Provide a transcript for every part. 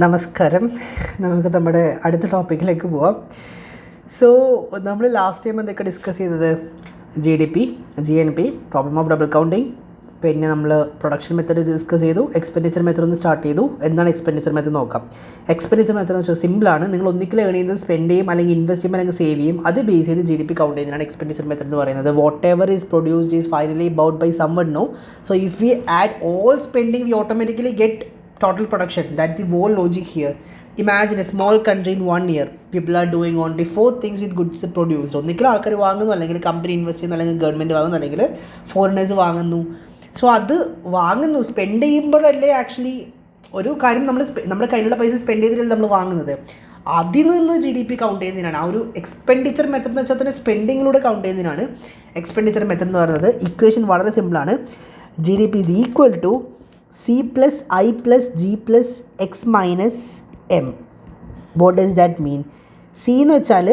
നമസ്കാരം. നമുക്ക് നമ്മുടെ അടുത്ത ടോപ്പിക്കിലേക്ക് പോവാം. സോ നമ്മൾ ലാസ്റ്റ് ടൈം എന്തൊക്കെ ഡിസ്കസ് ചെയ്തത്? GDP, GNP, problem of double counting, പിന്നെ നമ്മൾ പ്രൊഡക്ഷൻ മെത്തേഡ് ഡിസ്കസ് ചെയ്തു. എക്സ്പെൻഡിച്ചർ മെത്തേഡ് ഒന്ന് സ്റ്റാർട്ട് ചെയ്തു. എന്താണ് എക്സ്പെൻഡിച്ചർ മെത്തേഡ് നോക്കാം. എക്സ്പെൻഡിച്ചർ മെത്തേഡ് എന്ന് വെച്ചാൽ സിമ്പിളാണ്. നിങ്ങൾ ഒന്നിക്കൽ ഏൺ ചെയ്യുന്നത് സ്പെൻഡ് ചെയ്യും, അല്ലെങ്കിൽ ഇൻവെസ്റ്റ് ചെയ്യും, അല്ലെങ്കിൽ സേവ് ചെയ്യും. അത് ബേസ് ചെയ്ത് GDP കൗണ്ട് ചെയ്യുന്നതാണ് എക്സ്പെൻഡിച്ചർ മെത്തേഡ് എന്ന് പറയുന്നത്. Whatever is produced is finally bought by someone. No, so if we add all spending we automatically get total production. That's the whole logic here. Imagine a small country in 1 year, people are doing only 4 things with goods produced. ഒന്നിക്കലും ആൾക്കാർ വാങ്ങുന്നു, അല്ലെങ്കിൽ company invest ചെയ്യുന്നു, അല്ലെങ്കിൽ government വാങ്ങുന്നു, അല്ലെങ്കിൽ foreigners വാങ്ങുന്നു. So അത് വാങ്ങുന്നു, സ്പെൻഡ് ചെയ്യുമ്പോഴല്ലേ ആക്ച്വലി ഒരു കാര്യം നമ്മുടെ കയ്യിലുള്ള പൈസ സ്പെൻഡ് ചെയ്തിട്ടല്ലേ നമ്മൾ വാങ്ങുന്നത്. അതിൽ നിന്ന് GDP കൗണ്ട് ചെയ്യുന്നതിനാണ് ആ ഒരു എക്സ്പെൻഡിച്ചർ മെത്തേഡ് എന്ന് വെച്ചാൽ തന്നെ സ്പെൻഡിങ്ങിലൂടെ കൗണ്ട് ചെയ്യുന്നതിനാണ് എക്സ്പെൻഡിച്ചർ മെത്തേഡ് എന്ന് പറയുന്നത്. ഇക്വേഷൻ വളരെ സിമ്പിളാണ്. GDP is equal to C plus I plus G plus X minus M. What does that mean? C എന്ന് വെച്ചാൽ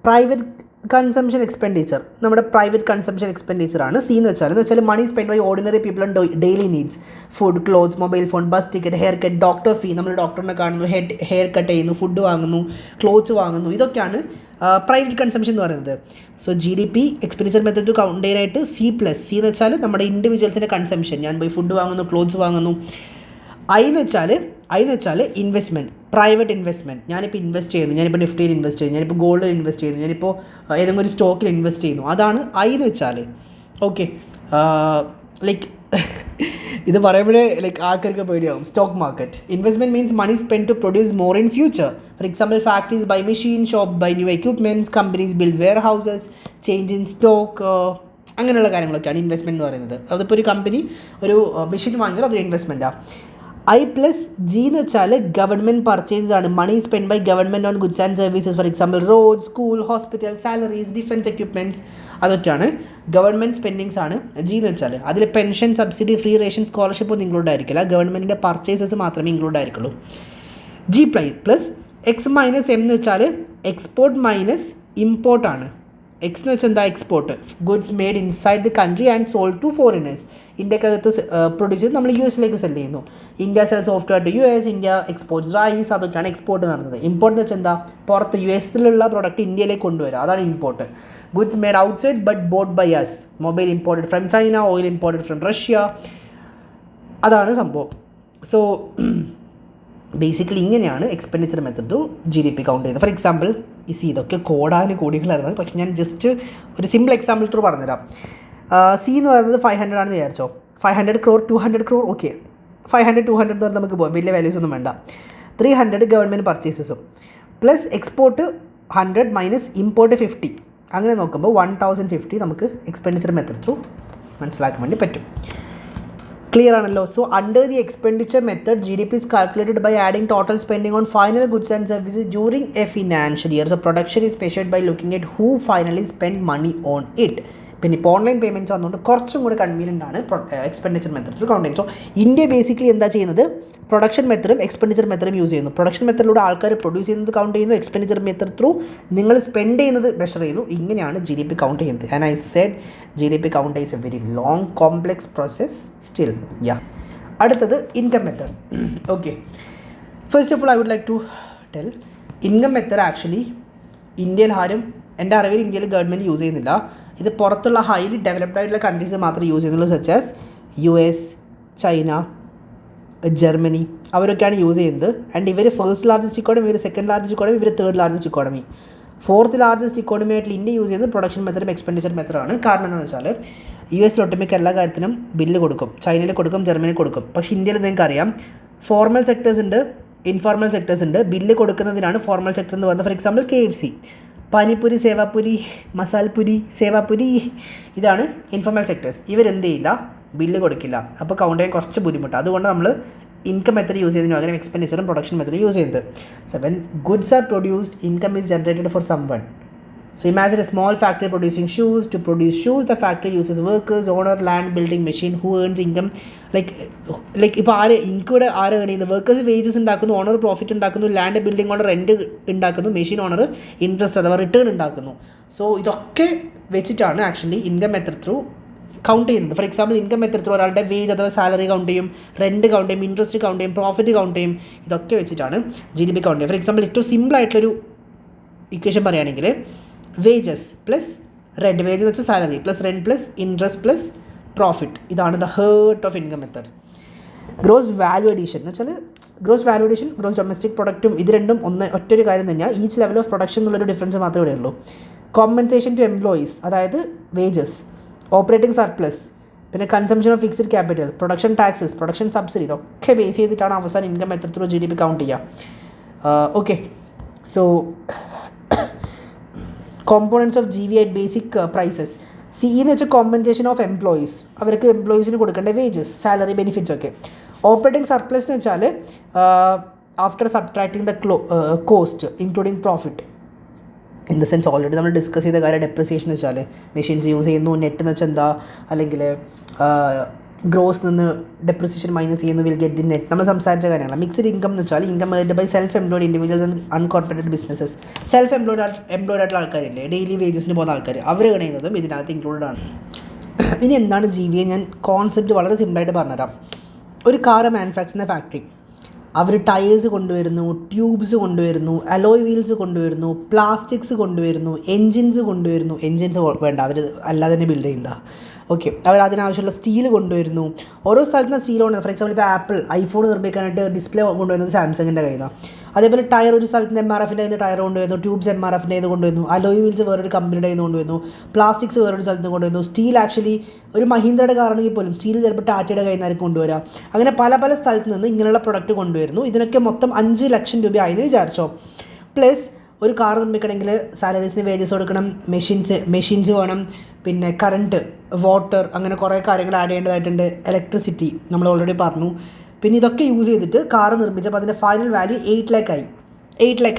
പ്രൈവറ്റ് കൺസംഷൻ എക്സ്പെൻഡിച്ചർ, നമ്മുടെ പ്രൈവറ്റ് കൺസംഷൻ എക്സ്പെൻഡിച്ചർ ആണ്. സി എന്ന് വെച്ചാൽ money spend by ordinary people and daily needs. Food, clothes, mobile phone, bus ticket, hair cut, doctor fee, നമ്മൾ ഡോക്ടറിനെ കാണുന്നു, hair cut ചെയ്യുന്നു, ഫുഡ് വാങ്ങുന്നു, ക്ലോത്ത്സ് വാങ്ങുന്നു. ഇതൊക്കെയാണ് പ്രൈവറ്റ് കൺസംഷൻ എന്ന് പറയുന്നത്. So GDP expenditure method count ചെയ്യാനായിട്ട് സി എന്ന് വെച്ചാൽ നമ്മുടെ ഇൻഡിവിജ്വൽസിൻ്റെ കൺസംഷൻ. ഞാൻ പോയി ഫുഡ് വാങ്ങുന്നു, ക്ലോത്ത്സ് വാങ്ങുന്നു. ഐ എന്ന് വെച്ചാൽ ഇൻവെസ്റ്റ്മെൻറ്റ്, പ്രൈവറ്റ് ഇൻവെസ്റ്റ്മെൻറ്റ്. ഞാനിപ്പോൾ ഇൻവെസ്റ്റ് ചെയ്യുന്നു, ഞാനിപ്പോൾ നിഫ്റ്റിയിൽ ഇൻവെസ്റ്റ് ചെയ്യുന്നു, ഞാനിപ്പോൾ ഗോൾഡിൽ ഇൻവെസ്റ്റ് ചെയ്യുന്നു, ഞാനിപ്പോൾ ഏതെങ്കിലും ഒരു സ്റ്റോക്കിൽ ഇൻവെസ്റ്റ് ചെയ്യുന്നു. അതാണ് ഐ എന്ന് വെച്ചാൽ. ഓക്കെ, ലൈക്ക് ഇത് പറയുമ്പോഴേ ആൾക്കാർക്ക് പേടിയാവും. Stock market investment means money spend to produce more in future. For example, factories buy machine, shop buy new equipments, companies build warehouses, change in stock, അങ്ങനെയുള്ള കാര്യങ്ങളൊക്കെയാണ് ഇൻവെസ്റ്റ്മെൻറ്റ് എന്ന് പറയുന്നത്. അതിപ്പോൾ ഒരു കമ്പനി ഒരു മെഷീൻ വാങ്ങിയാൽ അതൊരു ഇൻവെസ്റ്റ്മെൻറ്റാണ്. I plus G എന്ന് വെച്ചാൽ ഗവൺമെൻറ് പർച്ചേസസ് ആണ്. Money spend by government on goods and services. For example road, school, hospital, salaries, defence equipments, അതൊക്കെയാണ് ഗവൺമെൻറ് സ്പെൻഡിങ്സ് ആണ് G എന്ന് വെച്ചാൽ. അതിൽ pension, subsidy, free ration, scholarship ഒന്നും ഇൻക്ലൂഡ് ആയിരിക്കില്ല. ഗവൺമെൻറ്റിൻ്റെ പർച്ചേസസ് മാത്രമേ ഇൻക്ലൂഡ് ആയിരിക്കുള്ളൂ. G plus X minus M എന്ന് വെച്ചാൽ എക്സ്പോർട്ട് മൈനസ് ഇമ്പോർട്ടാണ്. എക്സ് എന്ന് വെച്ചാൽ എന്താ? Export, goods made inside the country and sold to foreigners. ഇന്ത്യക്കകത്ത് പ്രൊഡ്യൂസ് ചെയ്ത് നമ്മൾ US സെല് ചെയ്യുന്നു. India sell software to US, India exports rice, അതൊക്കെയാണ് എക്സ്പോർട്ട് നടന്നത്. ഇമ്പോർട്ട് എന്ന് വെച്ചാൽ എന്താ? പുറത്ത് US പ്രോഡക്റ്റ് ഇന്ത്യയിലേക്ക് കൊണ്ടുവരിക, അതാണ് import. Goods made outside but bought by us. Mobile imported from China, oil imported from Russia, അതാണ് സംഭവം. സോ ബേസിക്കലി ഇങ്ങനെയാണ് എക്സ്പെൻഡിച്ചർ മെത്തേഡ് GDP കൗണ്ട് ചെയ്യുന്നത്. ഫോർ എക്സാമ്പിൾ, ഇതൊക്കെ കോടികളായിരുന്നു, പക്ഷേ ഞാൻ ജസ്റ്റ് ഒരു സിമ്പിൾ എക്സാമ്പിൾ ത്രൂ പറഞ്ഞുതരാം. സി എന്ന് പറയുന്നത് 500 ആണെന്ന് വിചാരിച്ചോ. 500 crore, 200 crore, ഓക്കെ. 500, 200 എന്ന് പറഞ്ഞാൽ നമുക്ക് പോകാം, വലിയ വാല്യൂസ് ഒന്നും വേണ്ട. 300 ഗവൺമെൻറ് പർച്ചേസസും പ്ലസ് എക്സ്പോർട്ട് 100 മൈനസ് ഇമ്പോർട്ട് 50. അങ്ങനെ നോക്കുമ്പോൾ 1050 നമുക്ക് എക്സ്പെൻഡിച്ചർ മെത്തേഡ് ത്രൂ മനസ്സിലാക്കാൻ വേണ്ടി പറ്റും. ക്ലിയർ ആണല്ലോ. So under the expenditure method GDP is calculated by adding total spending on final goods and services during a financial year. So production is measured by looking at who finally spent money on it. പിന്നെ ഇപ്പോൾ online payments വന്നുകൊണ്ട് കുറച്ചും കൂടി convenient ആണ് expenditure method count ചെയ്യുന്നത്. So India basically എന്താ ചെയ്യുന്നത്? Production മെത്തേഡും എക്സ്പെൻഡിച്ചർ മെത്തേഡും യൂസ് ചെയ്യുന്നു. പ്രൊഡക്ഷൻ മെത്തേഡിലൂടെ ആൾക്കാർ പ്രൊഡ്യൂസ് ചെയ്യുന്നത് കൗണ്ട് ചെയ്യുന്നു. എക്സ്പെൻഡിച്ചർ മെത്തേഡ് ത്രൂ നിങ്ങൾ സ്പെൻഡ് ചെയ്യുന്നത് മെഷർ ചെയ്യുന്നു. ഇങ്ങനെയാണ് GDP കൗണ്ട് ചെയ്യുന്നത്. And I said GDP count is a very long complex process still. അടുത്തത് income method. Okay, first of all I would like to tell, income method actually ഇന്ത്യയിൽ ആരും, എൻ്റെ അറിവിൽ ഇന്ത്യയിൽ ഗവൺമെൻറ് യൂസ് ചെയ്യുന്നില്ല. ഇത് പുറത്തുള്ള ഹൈലി ഡെവലപ്ഡ് ആയിട്ടുള്ള കൺട്രീസ് മാത്രമേ യൂസ് ചെയ്യുന്നുള്ളൂ. Such as US, China, Germany, അവരൊക്കെയാണ് യൂസ് ചെയ്യുന്നത്. ആൻഡ് ഇവർ ഫസ്റ്റ് ലാർജസ്റ്റ് ഇക്കോണമി, ഇവർ സെക്കൻഡ് ലാർജസ്റ്റ് ഇക്കോണമി, ഇവർ third largest economy. Fourth largest economy ആയിട്ട് ഇന്ത്യ യൂസ് ചെയ്യുന്നത് പ്രൊഡക്ഷൻ മെത്തഡും എക്സ്പെൻഡിച്ചർ മെത്തഡാണ്. കാരണം എന്താണെന്ന് വെച്ചാൽ US ഒട്ടുമിക്ക എല്ലാ കാര്യത്തിനും ബില്ല് കൊടുക്കും, ചൈനയിൽ കൊടുക്കും, ജർമ്മനിയിൽ കൊടുക്കും. പക്ഷേ ഇന്ത്യയിൽ നിങ്ങൾക്ക് അറിയാം, ഫോർമൽ സെക്ടേഴ്സ് ഉണ്ട്, ഇൻഫോർമൽ സെക്ടേഴ്സ് ഉണ്ട്. ബില്ല് കൊടുക്കുന്നതിനാണ് ഫോർമൽ സെക്ടർ എന്ന് പറയുന്നത്. ഫോർ എക്സാമ്പിൾ KFC, പാനിപൂരി, സേവാപൂരി, മസാൽപൂരി, സേവാപൂരി, ഇതാണ് ഇൻഫോർമൽ സെക്ടേഴ്സ്. ഇവരെന്ത് ചെയ്യില്ല? ബില്ല് കൊടുക്കില്ല. അപ്പോൾ കൗണ്ട് ചെയ്യാൻ കുറച്ച് ബുദ്ധിമുട്ടാണ്. അതുകൊണ്ട് നമ്മൾ ഇൻകം മെത്തേഡ് യൂസ് ചെയ്യുന്നതിന് പകരം എക്സ്പെൻഡിച്ചറും പ്രൊഡക്ഷൻ മെത്തേഡ് യൂസ് ചെയ്യുന്നത്. So when goods are produced, income is generated for someone. So imagine a small factory producing shoes. To produce shoes, the factory uses workers, owner, land, building, machine. Who earns income? ഇപ്പോൾ ഇൻകൂടെ ആര് earn ചെയ്യുന്നത്? Workers wages ഉണ്ടാക്കുന്നു, owner profit ഉണ്ടാക്കുന്നു, land building owner rent ഉണ്ടാക്കുന്നു, machine owner interest അഥവാ return ഉണ്ടാക്കുന്നു. So ഇതൊക്കെ വെച്ചിട്ടാണ് actually income method through count ചെയ്യുന്നത്. ഫോർ എക്സാമ്പിൾ ഇൻകം മെത്തേഡ് ഒരാളുടെ വേജ് അഥവാ സാലറി കൗണ്ട് ചെയ്യും, റെൻറ്റ് കൗണ്ട് ചെയ്യും, ഇൻട്രസ്റ്റ് കൗണ്ട് ചെയ്യും, പ്രോഫിറ്റ് കൗണ്ട് ചെയ്യും. ഇതൊക്കെ വെച്ചിട്ടാണ് GDP കൗണ്ട് ചെയ്യുക. ഫോർ എക്സാമ്പിൾ ഏറ്റവും സിമ്പിൾ ആയിട്ടുള്ളൊരു ഇക്വേഷൻ പറയുകയാണെങ്കിൽ വേജസ് പ്ലസ് റെൻറ്റ്, വേജ് എന്ന് വെച്ചാൽ salary plus rent plus interest plus profit. ഇതാണ് the heart of income method. Gross value addition എന്ന് വെച്ചാൽ gross value addition, gross domestic പ്രൊഡക്റ്റും ഇത് രണ്ടും ഒറ്റൊരു കാര്യം തന്നെയാണ്. ഈച്ച് ലെവൽ ഓഫ് പ്രൊഡക്ഷൻ എന്നുള്ളൊരു ഡിഫറൻസ് മാത്രമേ ഇവിടെ ഉള്ളൂ. കോമ്പൻസേഷൻ ടു എംപ്ലോയീസ് അതായത് വേജസ്, ഓപ്പറേറ്റിംഗ് സർപ്ലസ്, പിന്നെ consumption of fixed capital, production taxes, production subsidy, ഇതൊക്കെ ബേസ് ചെയ്തിട്ടാണ് അവസാനം ഇൻകം എത്രത്തോളം GDP കൗണ്ട് ചെയ്യുക. Okay, so components of GV at basic prices. CE എന്ന് വെച്ചാൽ കോമ്പൻസേഷൻ ഓഫ് എംപ്ലോയീസ്, അവർക്ക് എംപ്ലോയീസിന് കൊടുക്കേണ്ട വേജസ്, സാലറി, ബെനിഫിറ്റ്സ് ഒക്കെ. ഓപ്പറേറ്റിംഗ് സർപ്ലസ് എന്ന് വെച്ചാൽ after subtracting the cost including profit. In the sense already നമ്മൾ ഡിസ്കസ് ചെയ്ത കാര്യം ഡെപ്രിസിയേഷൻ എന്ന് വെച്ചാൽ മെഷീൻസ് യൂസ് ചെയ്യുന്നു, നെറ്റ് എന്ന് വെച്ചാൽ എന്താ, അല്ലെങ്കിൽ ഗ്രോസ് നിന്ന് ഡെപ്രിസിയേഷൻ മൈനസ് ചെയ്യുന്നു, വിൽ ഗെറ്റ് ദി നെറ്റ്. നമ്മൾ സംസാരിച്ച കാര്യങ്ങളാണ്. മിക്സ്ഡ് ഇൻകം എന്ന് വെച്ചാൽ income earned by self employed individuals and unincorporated businesses. Self employed ആയിട്ടുള്ള ആൾക്കാരില്ലേ, ഡെയിലി വേജസിന് പോകുന്ന ആൾക്കാർ, അവർ കഴിയുന്നതും ഇതിനകത്ത് ഇൻക്ലൂഡഡ് ആണ്. ഇനി എന്താണ് GVA? ഞാൻ കോൺസെപ്റ്റ് വളരെ സിമ്പിളായിട്ട് പറഞ്ഞുതരാം. ഒരു കാർ മാനുഫാക്ചർ ചെയ്യുന്ന ഫാക്ടറി, അവർ ടയേഴ്സ് കൊണ്ടുവരുന്നു, ട്യൂബ്സ് കൊണ്ടുവരുന്നു, അലോയ് വീൽസ് കൊണ്ടുവരുന്നു, പ്ലാസ്റ്റിക്സ് കൊണ്ടുവരുന്നു, എൻജിൻസ് കൊണ്ടുവരുന്നു. എൻജിൻസ് വേണ്ട, അവർ അല്ലാതെ തന്നെ ബിൽഡ് ചെയ്യുന്നതാണ്. ഓക്കെ, അവർ അതിനാവശ്യമുള്ള സ്റ്റീൽ കൊണ്ടുവരുന്നു. ഓരോ സ്ഥലത്ത് നിന്ന് സ്റ്റീൽ കൊണ്ടുവരുന്നത്. ഫോർ എക്സാമ്പിൾ ഇപ്പോൾ ആപ്പിൾ ഐഫോൺ നിർമ്മിക്കാനായിട്ട് ഡിസ്പ്ലേ കൊണ്ടുവരുന്നത് സാംസങ്ങിൻ്റെ കയ്യിൽ നിന്നാണ്. അതേപോലെ ടയർ ഒരു സ്ഥലത്ത് നിന്ന് MRFൻ്റെ കയ്യിൽ നിന്ന് ടയർ കൊണ്ടുവരുന്നു, ട്യൂബ്സ് MRFൻ്റെ കയ്യിൽ നിന്ന് കൊണ്ടുവരുന്നു, അലോയ് വീൽസ് വേറൊരു കമ്പനിയുടെ കയ്യിൽ നിന്ന് കൊണ്ടുവരുന്നു, പ്ലാസ്റ്റിക്സ് വേറൊരു സ്ഥലത്ത് നിന്ന് കൊണ്ടുവരുന്നു, സ്റ്റീൽ ആക്ച്വലി ഒരു മഹീന്ദ്രയുടെ കാറാണെങ്കിൽ പോലും സ്റ്റീൽ ചിലപ്പോൾ ടാറ്റയുടെ കയ്യിൽ നിന്നായിരിക്കും കൊണ്ടുവരിക. അങ്ങനെ പല പല സ്ഥലത്ത് നിന്ന് ഇങ്ങനെയുള്ള പ്രൊഡക്റ്റ് കൊണ്ടുവരുന്നു. ഇതിനൊക്കെ മൊത്തം 5 ലക്ഷം രൂപ ആയെന്ന് വിചാരിച്ചോ. പ്ലസ് ഒരു കാർ നിർമ്മിക്കണമെങ്കിൽ സാലറീസിന് വേജസ് കൊടുക്കണം, മെഷീൻസ് വേണം, പിന്നെ കറണ്ട്, വാട്ടർ, അങ്ങനെ കുറേ കാര്യങ്ങൾ ആഡ് ചെയ്യേണ്ടതായിട്ടുണ്ട്. ഇലക്ട്രിസിറ്റി നമ്മൾ ഓൾറെഡി പറഞ്ഞു. പിന്നെ ഇതൊക്കെ യൂസ് ചെയ്തിട്ട് കാർ നിർമ്മിച്ചപ്പോൾ അതിൻ്റെ ഫൈനൽ വാല്യൂ 8 lakh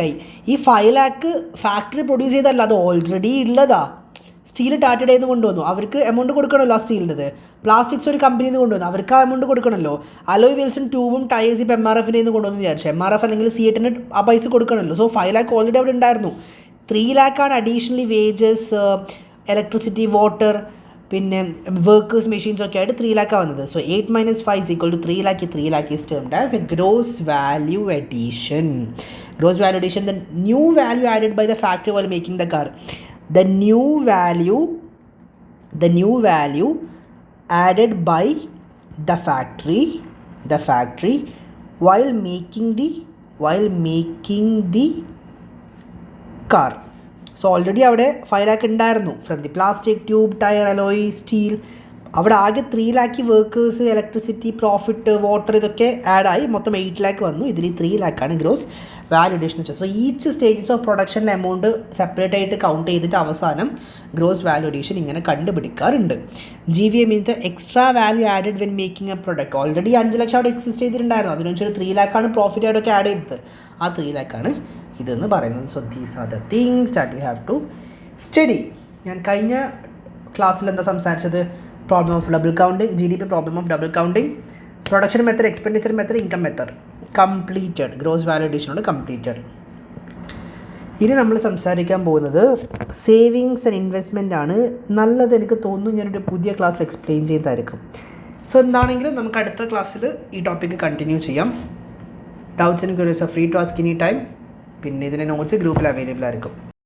ആയി. ഈ 5 lakh ഫാക്ടറി പ്രൊഡ്യൂസ് ചെയ്തല്ല, അത് ഓൾറെഡി ഉള്ളതാ. സ്റ്റീൽ ടാറ്റയുടെ നിന്ന് കൊണ്ടുവന്നു, അവർക്ക് എമൗണ്ട് കൊടുക്കണമല്ലോ ആ സ്റ്റീലിൻ്റെത്. പ്ലാസ്റ്റിക്സ് ഒരു കമ്പനിയിൽ നിന്ന് കൊണ്ടുവന്നു, അവർക്ക് ആ എമൗണ്ട് കൊടുക്കണമല്ലോ. അലോയ് വീൽസും ട്യൂബും ടയേഴ്സ് ഇപ്പോൾ MRFൻ്റെ നിന്ന് കൊണ്ടുവന്നു വിചാരിച്ചു, MRF അല്ലെങ്കിൽ C8ന് ആ പൈസ കൊടുക്കണമല്ലോ. സോ 5 lakh ഓൾറെഡി അവിടെ ഉണ്ടായിരുന്നു. 3 lakh ആണ് അഡീഷണലി വേജസ്, ഇലക്ട്രിസിറ്റി, വാട്ടർ, പിന്നെ വർക്കേഴ്സ്, മെഷീൻസ് ഒക്കെ ആയിട്ട് 3 lakh വന്നത്. So 8 - 5 = 3 lakh. 3 lakh is termed as a gross value addition. Gross value addition, the new value added by the factory while making the car. The new value added by the factory while making the car. So already അവിടെ 5 lakh ഉണ്ടായിരുന്നു from the plastic, tube, tyre, alloy, steel. അവിടെ ആകെ 3 lakh workers, electricity, profit, water, ഇതൊക്കെ ആഡായി മൊത്തം 8 lakh വന്നു. ഇതിൽ 3 lakh ആണ് ഗ്രോസ് വാല്യൂ അഡീഷൻ വെച്ചാൽ. സോ ഈച്ച് സ്റ്റേജസ് ഓഫ് പ്രൊഡക്ഷനിലെ എമൗണ്ട് സെപ്പറേറ്റ് ആയിട്ട് കൗണ്ട് ചെയ്തിട്ട് അവസാനം ഗ്രോസ് വാല്യൂ അഡീഷൻ ഇങ്ങനെ കണ്ടുപിടിക്കാറുണ്ട്. GVA means the extra value added when making a product. Already 5 ലക്ഷം അവിടെ എക്സിസ്റ്റ് ചെയ്തിട്ടുണ്ടായിരുന്നു, അതിനനുസരിച്ച് 3 lakh ആണ് പ്രോഫിറ്റ് ആയിട്ടൊക്കെ ആഡ് ചെയ്തത്. ആ 3 lakh ആണ് ഇതെന്ന് പറയുന്നത്. So these are the things that you have to study. ഞാൻ കഴിഞ്ഞ ക്ലാസ്സിൽ എന്താ സംസാരിച്ചത്? Problem of double counting, GDP problem of double counting, production method, expenditure method, income method completed. Gross value അഡീഷനോട് കംപ്ലീറ്റഡ്. ഇനി നമ്മൾ സംസാരിക്കാൻ പോകുന്നത് സേവിങ്സ് ആൻഡ് ഇൻവെസ്റ്റ്മെൻ്റ് ആണ്. നല്ലത് എനിക്ക് തോന്നുന്നു ഞാനൊരു പുതിയ ക്ലാസ്സിൽ എക്സ്പ്ലെയിൻ ചെയ്തായിരിക്കും. സോ എന്താണെങ്കിലും നമുക്ക് അടുത്ത ക്ലാസ്സിൽ ഈ ടോപ്പിക്ക് കണ്ടിന്യൂ ചെയ്യാം. Doubts and queries are free to ask any time. പിന്നെ ഇതിൻ്റെ നോട്ട്സ് ഗ്രൂപ്പിൽ അവൈലബിൾ ആയിരിക്കും.